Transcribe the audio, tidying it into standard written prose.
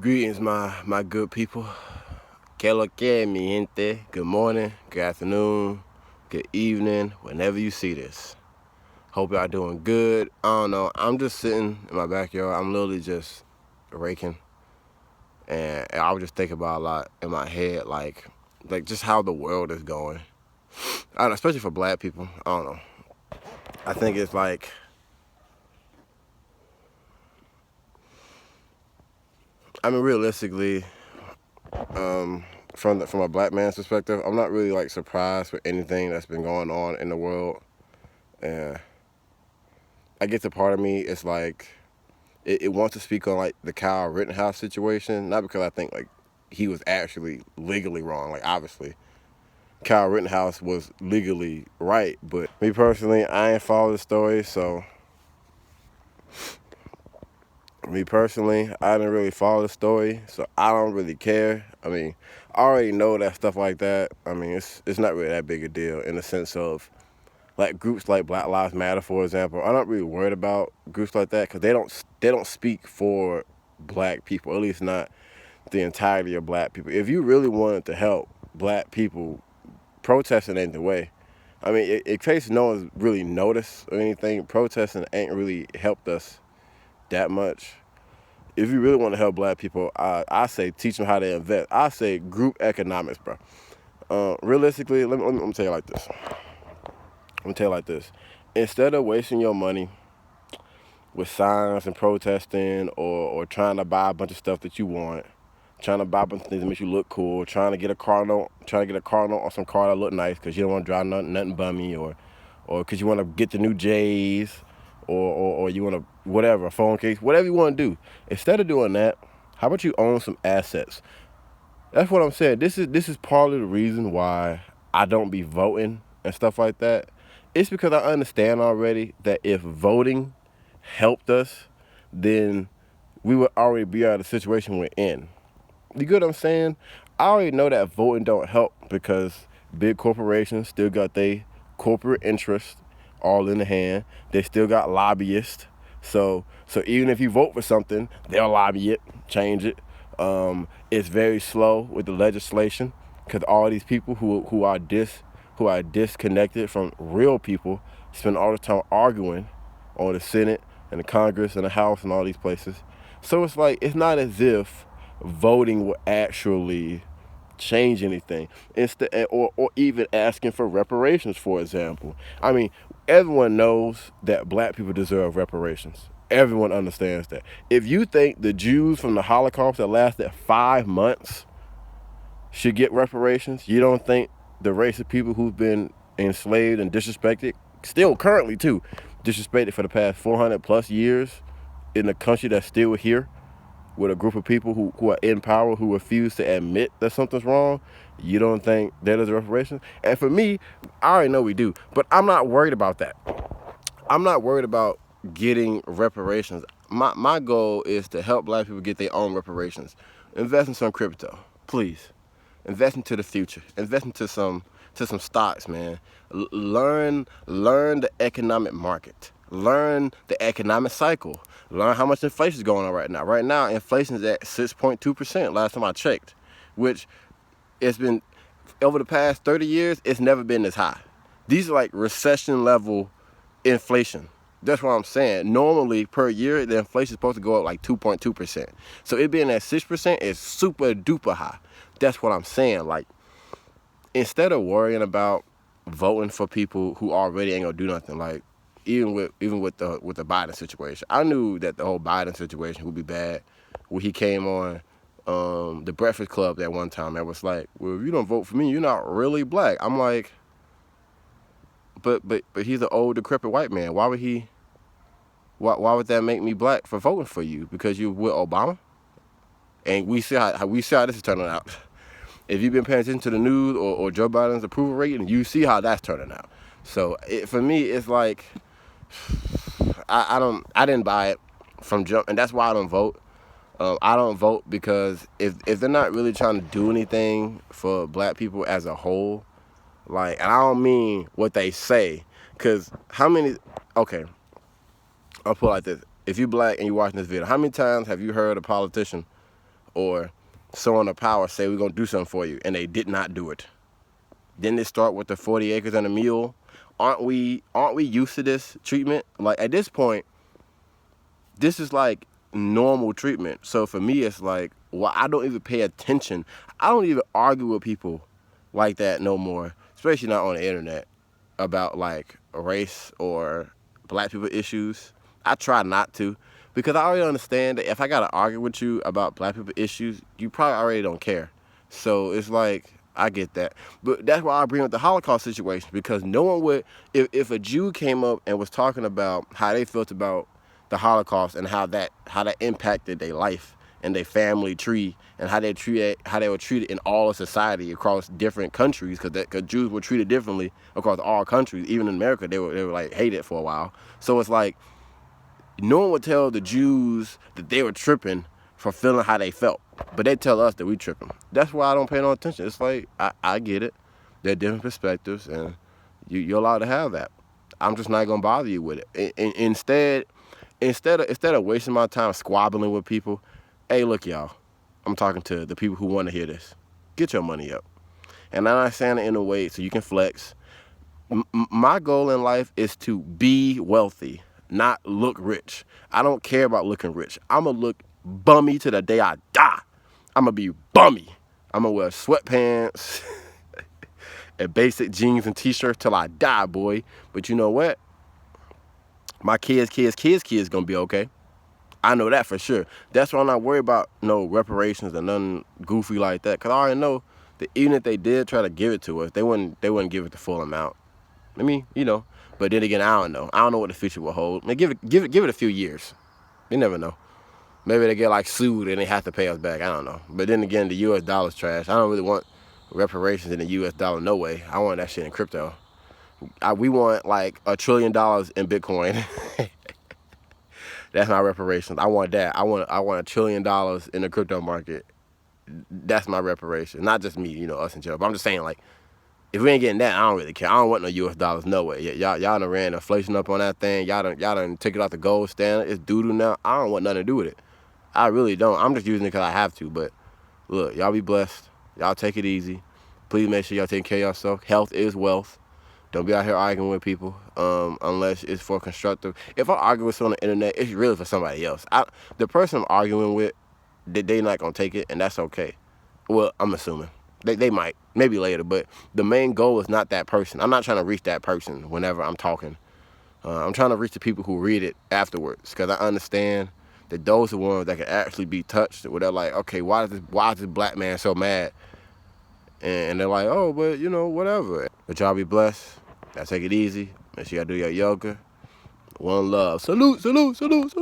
Greetings, my good people. Que lo que, mi gente. Good morning, good afternoon, good evening, whenever you see this. Hope y'all doing good. I don't know. I'm just sitting in my backyard. I'm literally just raking, and I was just thinking about a lot in my head, like just how the world is going. I don't know, especially for black people. I don't know. I think it's like, I mean, realistically, from a black man's perspective, I'm not really like surprised with anything that's been going on in the world. And I guess a part of me is like it wants to speak on like the Kyle Rittenhouse situation, not because I think like he was actually legally wrong. Like obviously, Kyle Rittenhouse was legally right, but me personally, I ain't follow the story, so me personally, I didn't really follow the story, so I don't really care. I mean, I already know that stuff like that. I mean, it's not really that big a deal in the sense of like groups like Black Lives Matter, for example. I'm not really worried about groups like that because they don't speak for black people, at least not the entirety of black people. If you really wanted to help black people, protesting ain't the way. I mean, in case no one's really noticed or anything, protesting ain't really helped us that much. If you really want to help black people, I say teach them how to invest. I say group economics, bro. Realistically, let me tell you like this. Let me tell you like this. Instead of wasting your money with signs and protesting or trying to buy a bunch of stuff that you want, trying to buy a bunch of things that make you look cool, trying to get a car note on some car that look nice because you don't want to drive nothing bummy or because you want to get the new J's or you want to, whatever, a phone case, whatever you want to do. Instead of doing that, how about you own some assets? That's what I'm saying. This is part of the reason why I don't be voting and stuff like that. It's because I understand already that if voting helped us, then we would already be out of the situation we're in. You get what I'm saying? I already know that voting don't help because big corporations still got their corporate interests all in the hand. They still got lobbyists. So even if you vote for something, they'll lobby it, change it. It's very slow with the legislation because all these people who are disconnected from real people spend all the time arguing on the Senate and the Congress and the House and all these places. So it's like it's not as if voting will actually change anything. Instead, or even asking for reparations, for example. I mean, everyone knows that black people deserve reparations. Everyone understands that. If you think the Jews from the Holocaust that lasted 5 months should get reparations, you don't think the race of people who've been enslaved and disrespected, still currently too, disrespected for the past 400 plus years in a country that's still here with a group of people who are in power who refuse to admit that something's wrong, you don't think that is reparations? And for me, I already know we do, but I'm not worried about that. I'm not worried about getting reparations. My goal is to help black people get their own reparations. Invest in some crypto, please. Invest into the future. Invest into some stocks, man. Learn the economic market. Learn the economic cycle. Learn how much inflation is going on right now. Right now, inflation is at 6.2% last time I checked, which it's been over the past 30 years, it's never been this high. These are like recession level inflation. That's what I'm saying. Normally per year, the inflation is supposed to go up like 2.2%. So it being at 6% is super duper high. That's what I'm saying. Like, instead of worrying about voting for people who already ain't gonna do nothing, like even with the Biden situation, I knew that the whole Biden situation would be bad. When he came on the Breakfast Club that one time, that was like, well, if you don't vote for me, you're not really black. I'm like, but he's an old decrepit white man. Why would that make me black for voting for you? Because you with Obama? And we see how this is turning out. If you've been paying attention to the news or Joe Biden's approval rating, you see how that's turning out. So for me, it's like I didn't buy it from jump, and that's why I don't vote. I don't vote because if they're not really trying to do anything for black people as a whole, like, and I don't mean what they say, because how many? Okay, I'll put it like this: if you black and you watching this video, how many times have you heard a politician or someone in power say we're gonna do something for you, and they did not do it. Then they start with the 40 acres and a mule. Aren't we used to this treatment? Like, at this point, this is like normal treatment. So for me, it's like, well, I don't even pay attention. I don't even argue with people like that no more, especially not on the internet, about like race or black people issues. I try not to, because I already understand that if I gotta argue with you about black people issues, you probably already don't care. So it's like, I get that. But that's why I bring up the Holocaust situation, because no one would, if a Jew came up and was talking about how they felt about the Holocaust and how that impacted their life and their family tree, and how they were treated in all of society across different countries, because Jews were treated differently across all countries. Even in America, they were like hated for a while. So it's like, no one would tell the Jews that they were tripping for feeling how they felt, but they tell us that we tripping. That's why I don't pay no attention. It's like, I get it. They're different perspectives, and you're allowed to have that. I'm just not gonna bother you with it. Instead of wasting my time squabbling with people, hey, look, y'all, I'm talking to the people who want to hear this. Get your money up. And I'm not saying it in a way so you can flex. My goal in life is to be wealthy, not look rich. I don't care about looking rich. I'm going to look bummy to the day I die. I'm going to be bummy. I'm going to wear sweatpants and basic jeans and t-shirts till I die, boy. But you know what? My kids going to be okay. I know that for sure. That's why I'm not worried about no reparations or nothing goofy like that. Because I already know that even if they did try to give it to us, they wouldn't give it the full amount. I mean, but then again, I don't know. I don't know what the future will hold. I mean, give it a few years. You never know. Maybe they get like sued and they have to pay us back. I don't know. But then again, the U.S. dollar's trash. I don't really want reparations in the U.S. dollar. No way. I want that shit in crypto. We want like $1 trillion in Bitcoin. That's my reparations. I want that. I want $1 trillion in the crypto market. That's my reparation. Not just me, us in jail. But I'm just saying, like, if we ain't getting that, I don't really care. I don't want no U.S. dollars, no way. Y'all done ran inflation up on that thing. Y'all done took it off the gold standard. It's doo-doo now. I don't want nothing to do with it. I really don't. I'm just using it because I have to. But look, y'all be blessed. Y'all take it easy. Please make sure y'all take care of yourself. Health is wealth. Don't be out here arguing with people unless it's for constructive. If I argue with someone on the internet, it's really for somebody else. The person I'm arguing with, they not going to take it, and that's okay. Well, I'm assuming. They might, maybe later, but the main goal is not that person. I'm not trying to reach that person whenever I'm talking. I'm trying to reach the people who read it afterwards, because I understand that those are the ones that can actually be touched, where they're like, okay, why is this black man so mad? And they're like, oh, but, whatever. But y'all be blessed. Y'all take it easy. Make sure y'all do your yoga. One love. Salute, salute, salute, salute.